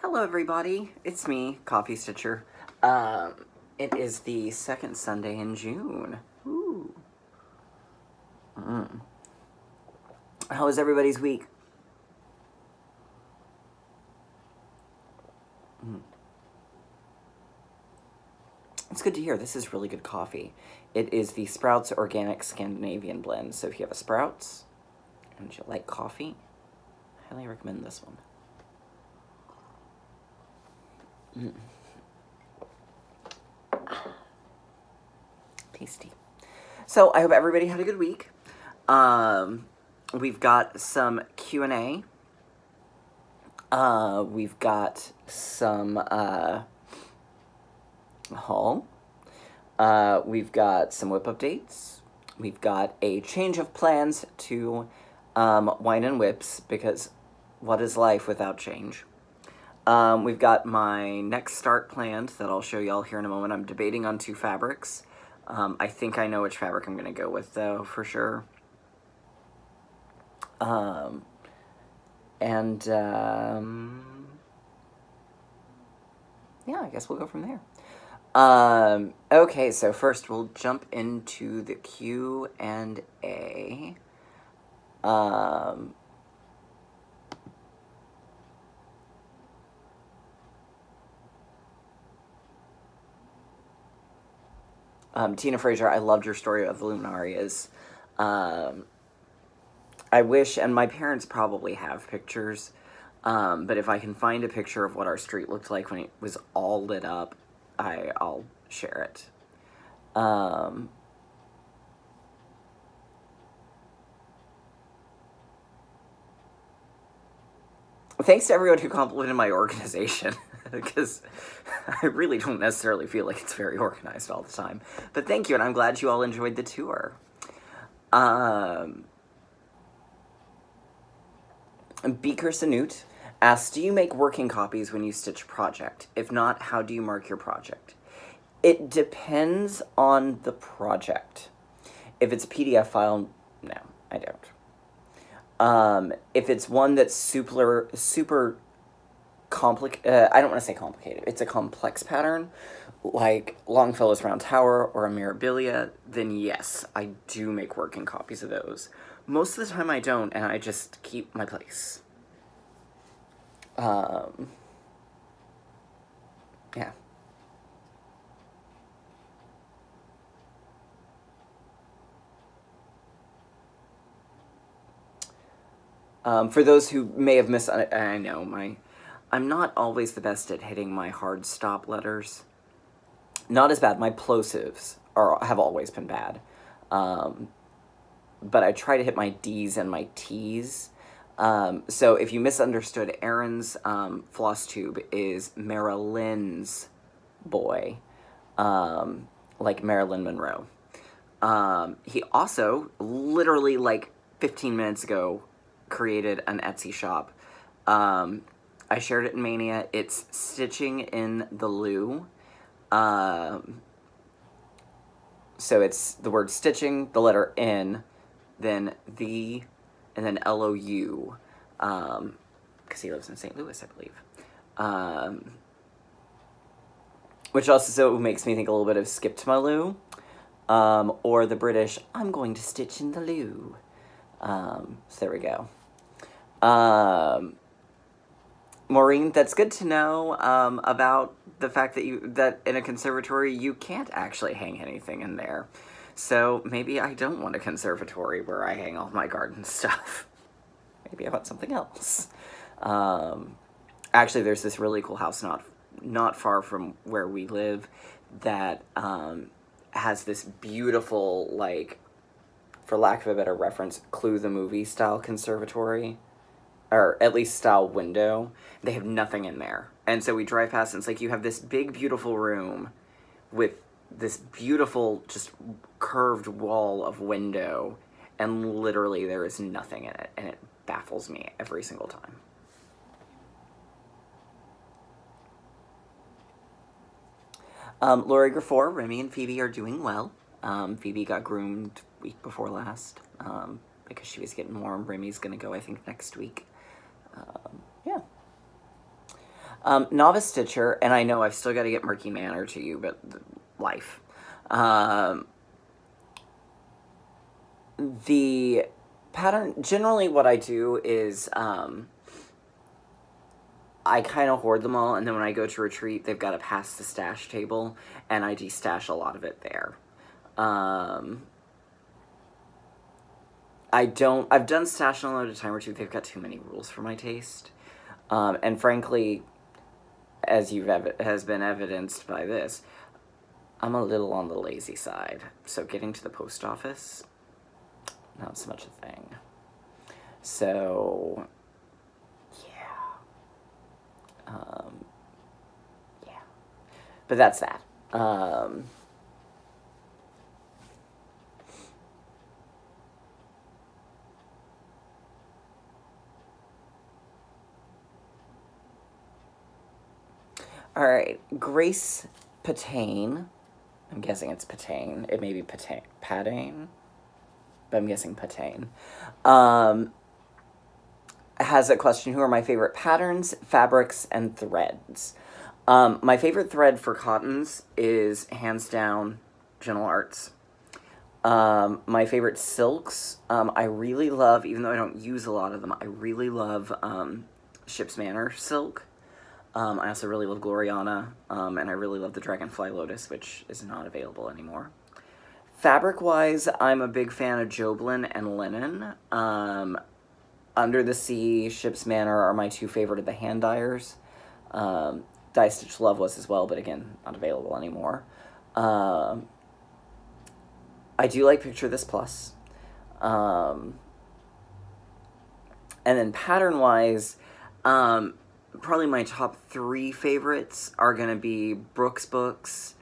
Hello everybody, it's me, Coffee Stitcher. It is the second Sunday in June. Ooh. How was everybody's week? It's good to hear. This is really good coffee. It is the Sprouts Organic Scandinavian Blend. So if you have a Sprouts and you like coffee, I highly recommend this one. Tasty. So I hope everybody had a good week. We've got some Q&A. We've got some haul. We've got some whip updates. We've got a change of plans to wine and whips, because what is life without change? We've got my next start planned that I'll show y'all here in a moment. I'm debating on 2 fabrics. I think I know which fabric I'm going to go with, though, for sure. Yeah, I guess we'll go from there. Okay, so first we'll jump into the Q&A. Tina Fraser, I loved your story of the Luminarias. I wish, and my parents probably have pictures, but if I can find a picture of what our street looked like when it was all lit up, I'll share it. Thanks to everyone who complimented my organization, because I really don't necessarily feel like it's very organized all the time. But thank you, and I'm glad you all enjoyed the tour. Beaker Sanute asks, do you make working copies when you stitch a project? If not, how do you mark your project? It depends on the project. If it's a PDF file, no, I don't. If it's one that's super complicated, I don't want to say complicated, it's a complex pattern, like Longfellow's Round Tower or a Mirabilia, then yes, I do make working copies of those. Most of the time I don't, and I just keep my place. Yeah. For those who may have missed, I know, I'm not always the best at hitting my hard stop letters. Not as bad. My plosives have always been bad. But I try to hit my D's and my T's. So if you misunderstood, Aaron's floss tube is Marilyn's boy, like Marilyn Monroe. He also, literally like 15 minutes ago, created an Etsy shop. I shared it in Mania. It's Stitching in the Lou. So it's the word stitching, the letter N, then the, and then L-O-U, because he lives in St. Louis, I believe. Which also makes me think a little bit of Skip to my Lou, or the British, I'm going to stitch in the loo. So there we go. Maureen, that's good to know, about the fact that in a conservatory you can't actually hang anything in there. So maybe I don't want a conservatory where I hang all my garden stuff. Maybe I want something else. Actually, there's this really cool house not far from where we live that has this beautiful, like, for lack of a better reference, Clue the Movie style conservatory. Or at least style window. They have nothing in there. And so we drive past and it's like you have this big, beautiful room with this beautiful, just curved wall of window, and literally there is nothing in it, and it baffles me every single time. Lori Graffor, Remy, and Phoebe are doing well. Phoebe got groomed week before last, because she was getting warm. Remy's gonna go, I think, next week. Yeah. Novice Stitcher, and I know I've still got to get Murky Manor to you, but life. The pattern, generally what I do is, I kind of hoard them all, and then when I go to retreat, they've got to pass the stash table, and I de-stash a lot of it there. I've done Stash and Unload a time or two. They've got too many rules for my taste. And frankly, as has been evidenced by this, I'm a little on the lazy side. So getting to the post office, not so much a thing. So, yeah. Yeah. But that's that. All right, Grace Patane. I'm guessing it's Patane. It may be Patane, but I'm guessing Patane. Has a question: who are my favorite patterns, fabrics, and threads? My favorite thread for cottons is hands down Gentle Arts. My favorite silks, I really love, even though I don't use a lot of them, I really love Ship's Manor silk. I also really love Gloriana, and I really love the Dragonfly Lotus, which is not available anymore. Fabric-wise, I'm a big fan of Joblin and linen. Under the Sea, Ship's Manor are my two favorite of the hand dyers. Dye Stitch Love was as well, but again, not available anymore. I do like Picture This Plus. And then pattern-wise, probably my top 3 favorites are going to be Brooks Books,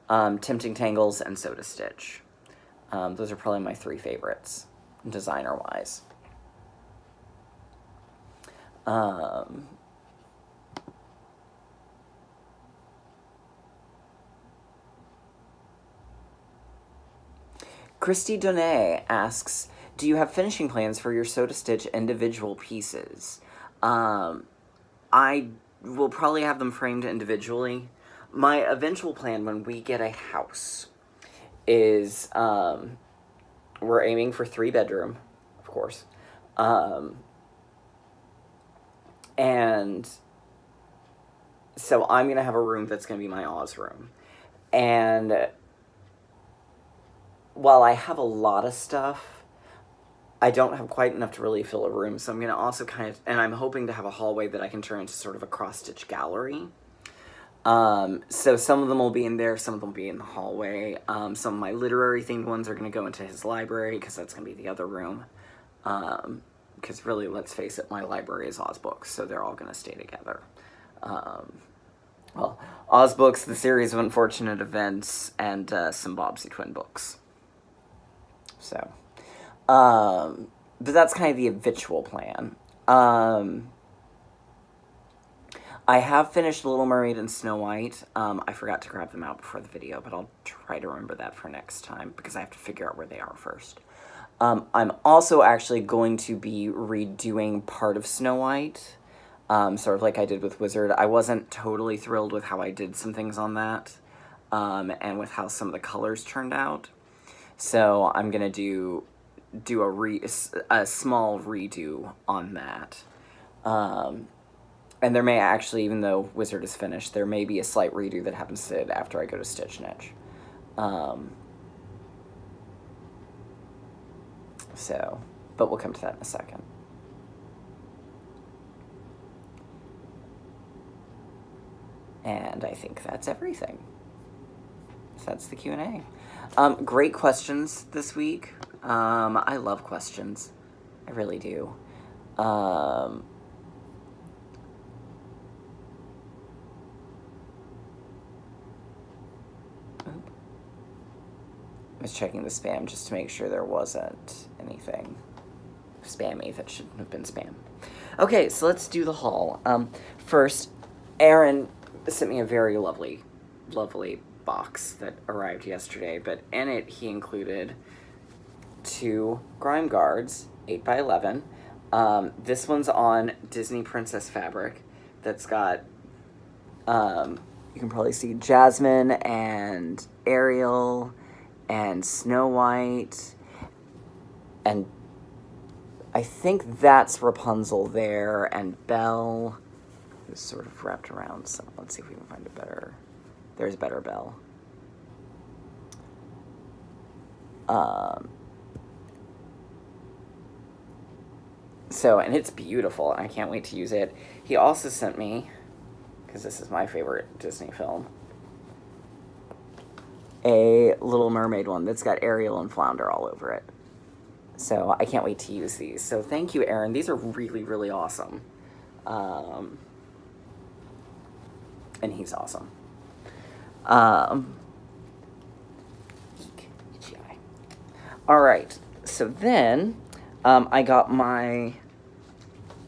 Tempting Tangles, and Soda Stitch. Those are probably my 3 favorites, designer-wise. Christy Donay asks, do you have finishing plans for your Soda Stitch individual pieces? I will probably have them framed individually. My eventual plan when we get a house is, we're aiming for 3-bedroom, of course. And so I'm going to have a room that's going to be my Oz room. And while I have a lot of stuff, I don't have quite enough to really fill a room, so I'm going to also kind of, and I'm hoping to have a hallway that I can turn into sort of a cross-stitch gallery. So some of them will be in there, some of them will be in the hallway. Some of my literary-themed ones are going to go into his library, because that's going to be the other room. Because really, let's face it, my library is Oz books, so they're all going to stay together. Well, Oz books, the series of unfortunate events, and some Bobbsey twin books. So, but that's kind of the habitual plan. I have finished Little Mermaid and Snow White. I forgot to grab them out before the video, but I'll try to remember that for next time, because I have to figure out where they are first. I'm also actually going to be redoing part of Snow White, sort of like I did with Wizard. I wasn't totally thrilled with how I did some things on that, and with how some of the colors turned out. So I'm going to do a small redo on that. And there may actually, even though Wizard is finished, there may be a slight redo that happens after I go to Stitch Niche. So, but we'll come to that in a second. And I think that's everything. So that's the Q&A. Great questions this week. I love questions. I really do. I was checking the spam just to make sure there wasn't anything spammy that shouldn't have been spam. Okay, so let's do the haul. First, Aaron sent me a very lovely box that arrived yesterday, but in it he included 2 Grime Guards, 8x11. This one's on Disney Princess fabric that's got You can probably see Jasmine and Ariel and Snow White, and I think that's Rapunzel there, and Belle, who's sort of wrapped around. So let's see if we can find a better. There's better Belle. So, and it's beautiful, and I can't wait to use it. He also sent me, because this is my favorite Disney film, a Little Mermaid one that's got Ariel and Flounder all over it. So I can't wait to use these. So thank you, Aaron. These are really, really awesome. And he's awesome. Itchy eye. All right. So then I got my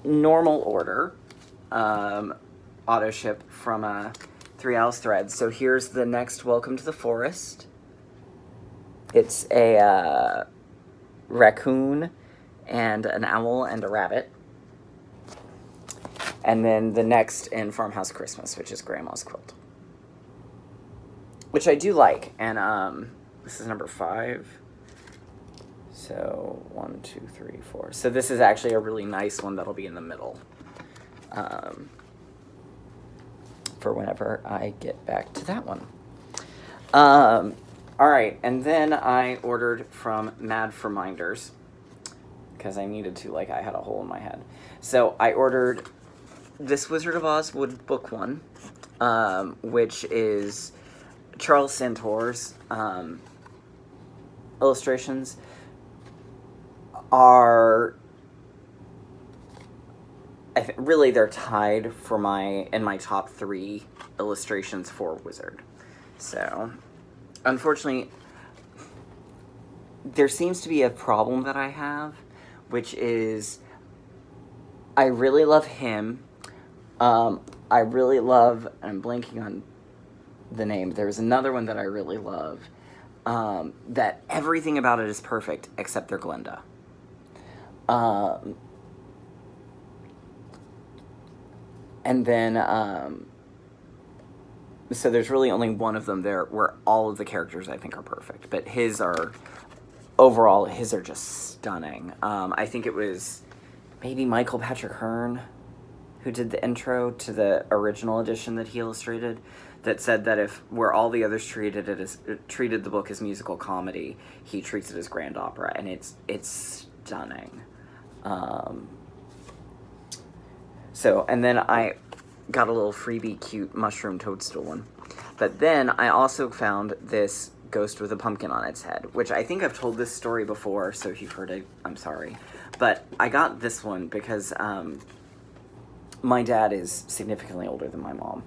normal order auto ship from 3 Owls Threads. So here's the next Welcome to the Forest. It's a raccoon and an owl and a rabbit. And then the next in Farmhouse Christmas, which is Grandma's Quilt. Which I do like. And this is number 5. So 1, 2, 3, 4. So this is actually a really nice one that'll be in the middle. For whenever I get back to that one. All right, and then I ordered from Mad for Minders because I needed to, like I had a hole in my head. So I ordered this Wizard of Oz wood book one, which is Charles Santor's illustrations are really they're tied for in my top 3 illustrations for Wizard. So unfortunately, there seems to be a problem that I have, which is I really love him. I really love, I'm blanking on the name. There's another one that I really love, that everything about it is perfect except their Glinda. And then, so there's really only one of them there where all of the characters I think are perfect. But overall, his are just stunning. I think it was maybe Michael Patrick Hearn who did the intro to the original edition that he illustrated that said that where all the others treated the book as musical comedy, he treats it as grand opera. And it's stunning. And then I got a little freebie cute mushroom toadstool one. But then I also found this ghost with a pumpkin on its head, which I think I've told this story before, so if you've heard it, I'm sorry. But I got this one because my dad is significantly older than my mom.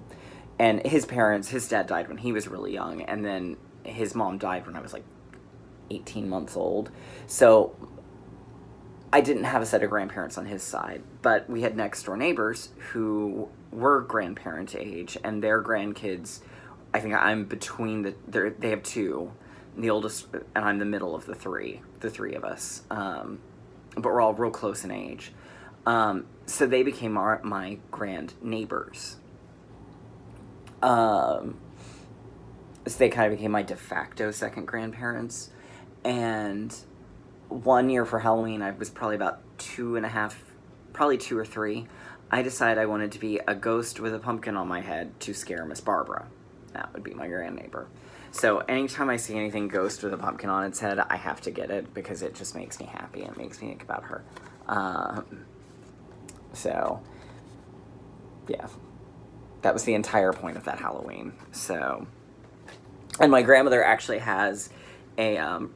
And his dad died when he was really young, and then his mom died when I was like 18 months old. So I didn't have a set of grandparents on his side, but we had next door neighbors who were grandparent age, and their grandkids, I think I'm between they have 2, the oldest, and I'm the middle of the three of us, but we're all real close in age. So they became my grand neighbors. So they kind of became my de facto second grandparents, and one year for Halloween, I was probably about 2.5, probably 2 or 3. I decided I wanted to be a ghost with a pumpkin on my head to scare Miss Barbara. That would be my grand neighbor. So anytime I see anything ghost with a pumpkin on its head, I have to get it because it just makes me happy and makes me think about her. So, yeah. That was the entire point of that Halloween. So, and my grandmother actually has a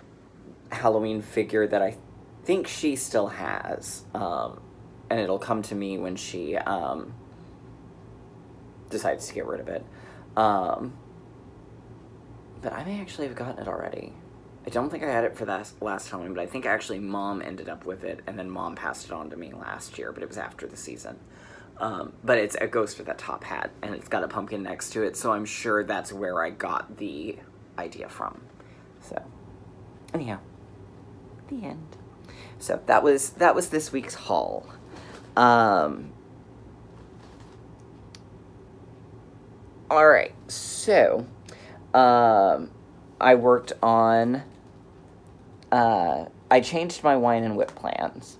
Halloween figure that I think she still has, and it'll come to me when she decides to get rid of it. But I may actually have gotten it already. I don't think I had it for that last Halloween, but I think actually Mom ended up with it, and then Mom passed it on to me last year, but it was after the season. But it's a ghost with that top hat, and it's got a pumpkin next to it, so I'm sure that's where I got the idea from. So, anyhow, the end. So that was this week's haul. Alright, so, I worked on, I changed my wine and whip plans.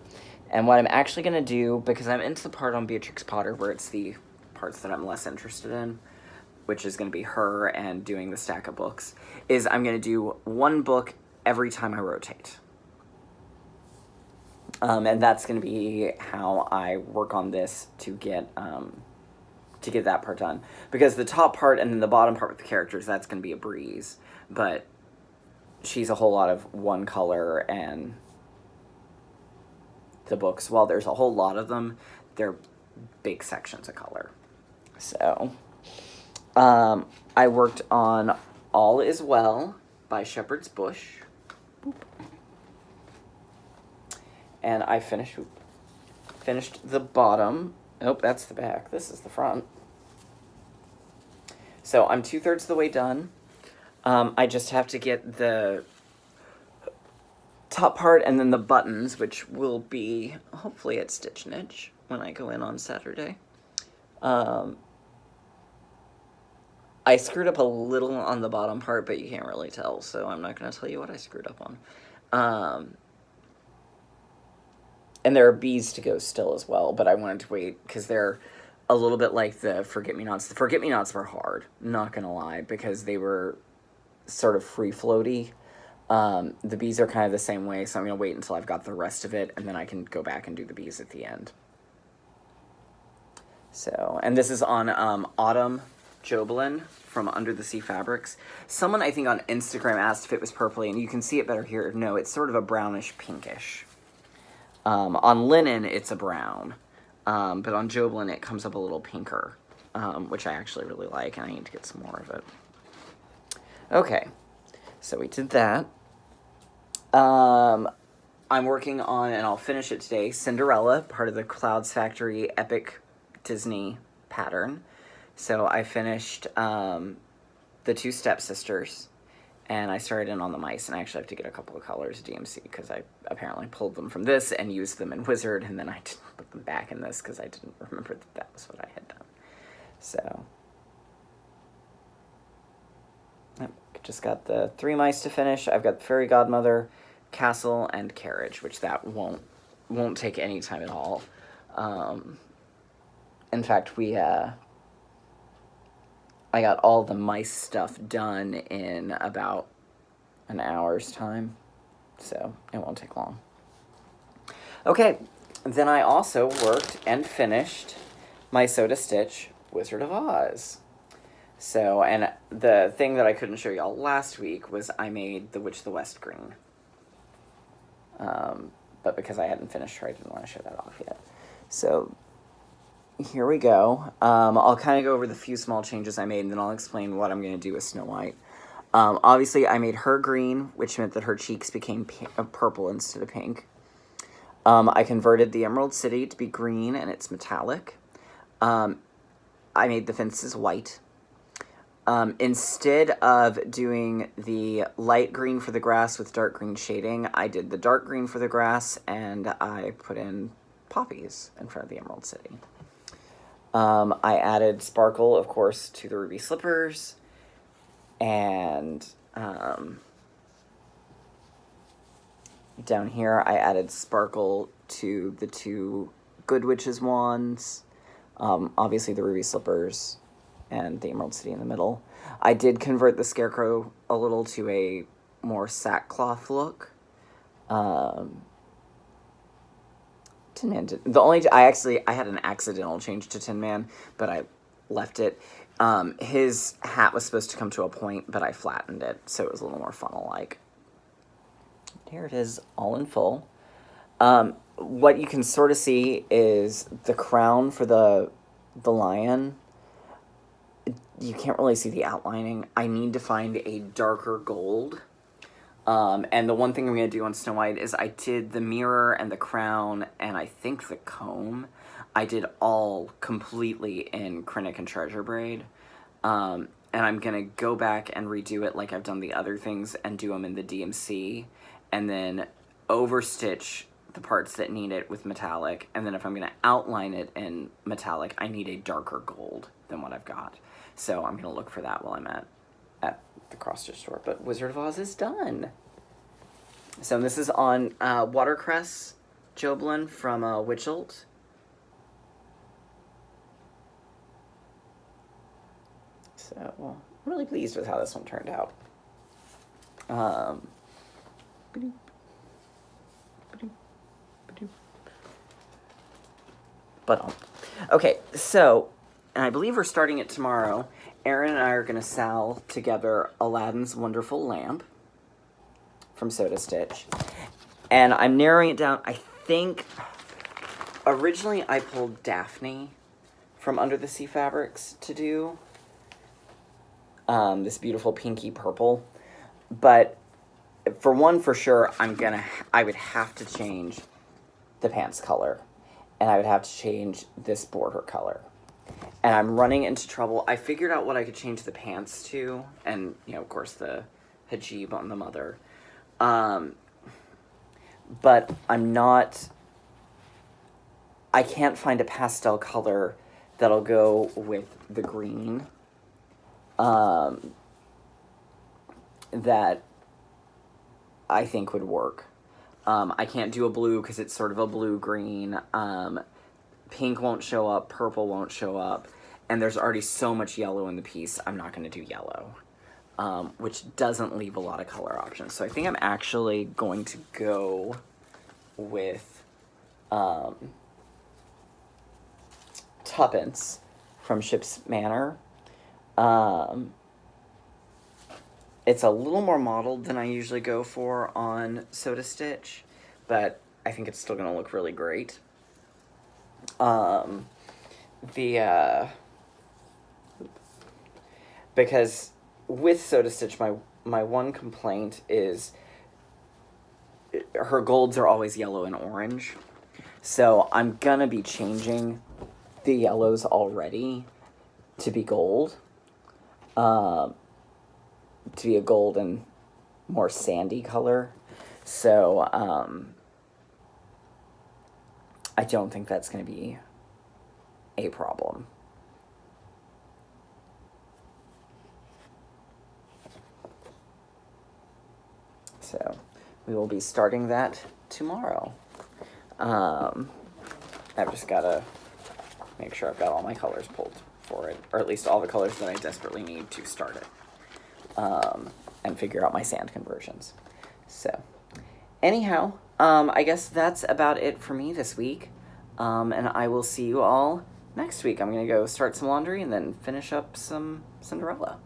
And what I'm actually going to do, because I'm into the part on Beatrix Potter where it's the parts that I'm less interested in, which is going to be her and doing the stack of books, is I'm going to do one book every time I rotate. And that's going to be how I work on this to get that part done. Because the top part and then the bottom part with the characters, that's going to be a breeze. But she's a whole lot of one color, and the books, while there's a whole lot of them, they're big sections of color. So, I worked on All Is Well by Shepherd's Bush. Boop. And I finished the bottom. Nope, that's the back. This is the front. So I'm 2/3 of the way done. I just have to get the top part and then the buttons, which will be hopefully at Stitch Niche when I go in on Saturday. I screwed up a little on the bottom part, but you can't really tell, so I'm not going to tell you what I screwed up on. And there are bees to go still as well, but I wanted to wait because they're a little bit like the Forget-Me-Nots. The Forget-Me-Nots were hard, not going to lie, because they were sort of free-floaty. The bees are kind of the same way, so I'm going to wait until I've got the rest of it, and then I can go back and do the bees at the end. So, and this is on Autumn Joblin from Under the Sea Fabrics. Someone, I think, on Instagram asked if it was purpley, and you can see it better here. No, it's sort of a brownish pinkish. On linen, it's a brown, but on Joblin, it comes up a little pinker, which I actually really like, and I need to get some more of it. Okay, so we did that. I'm working on, and I'll finish it today, Cinderella, part of the Clouds Factory Epic Disney pattern. So I finished the two stepsisters, and I started in on the mice, and I actually have to get a couple of colors DMC because I apparently pulled them from this and used them in Wizard, and then I didn't put them back in this because I didn't remember that that was what I had done. So, just got the 3 mice to finish. I've got the Fairy Godmother, Castle, and Carriage, which that won't take any time at all. In fact, I got all the mice stuff done in about an hour's time, so it won't take long. Okay, then I also worked and finished my Soda Stitch Wizard of Oz. So, and the thing that I couldn't show y'all last week was I made the Witch of the West green. But because I hadn't finished her, I didn't want to show that off yet. So, here we go. I'll kind of go over the few small changes I made, and then I'll explain what I'm going to do with Snow White. Obviously, I made her green, which meant that her cheeks became purple instead of pink. I converted the Emerald City to be green, and it's metallic. I made the fences white. Instead of doing the light green for the grass with dark green shading, I did the dark green for the grass, and I put in poppies in front of the Emerald City. I added sparkle, of course, to the ruby slippers, and down here I added sparkle to the 2 Good Witches wands, obviously the ruby slippers, and the Emerald City in the middle. I did convert the Scarecrow a little to a more sackcloth look. Tin Man did, I had an accidental change to Tin Man, but I left it. His hat was supposed to come to a point, but I flattened it, so it was a little more funnel-like. Here it is, all in full. What you can sort of see is the crown for the lion. You can't really see the outlining. I need to find a darker gold. And the one thing I'm going to do on Snow White is I did the mirror and the crown, and I think the comb. I did all completely in Krennic and Treasure Braid. And I'm going to go back and redo it like I've done the other things and do them in the DMC. And then overstitch the parts that need it with metallic, and then if I'm going to outline it in metallic, I need a darker gold than what I've got. So I'm going to look for that while I'm at the cross-stitch store. But Wizard of Oz is done. So this is on watercress Joblin from Witchelt. So I'm really pleased with how this one turned out. Okay, so, and I believe we're starting it tomorrow. Erin and I are going to sell together Aladdin's Wonderful Lamp from Soda Stitch. And I'm narrowing it down. I think originally I pulled Daphne from Under the Sea Fabrics to do this beautiful pinky purple. But for sure, I would have to change the pants color. And I would have to change this border color. And I'm running into trouble. I figured out what I could change the pants to. And, you know, of course, the hijab on the mother. But I can't find a pastel color that'll go with the green. That I think would work. I can't do a blue because it's sort of a blue-green. Pink won't show up, purple won't show up, and there's already so much yellow in the piece, I'm not going to do yellow, which doesn't leave a lot of color options. So I think I'm actually going to go with Tuppence from Ship's Manor. It's a little more mottled than I usually go for on Soda Stitch, but I think it's still going to look really great. Because with Soda Stitch, my one complaint is her golds are always yellow and orange. So I'm going to be changing the yellows already to be gold. To be a gold and more sandy color. So, I don't think that's going to be a problem. So, we will be starting that tomorrow. I've just got to make sure I've got all my colors pulled for it, or at least all the colors that I desperately need to start it. And figure out my sand conversions. So, anyhow, I guess that's about it for me this week. And I will see you all next week. I'm going to go start some laundry and then finish up some Cinderella.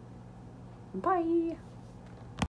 Bye!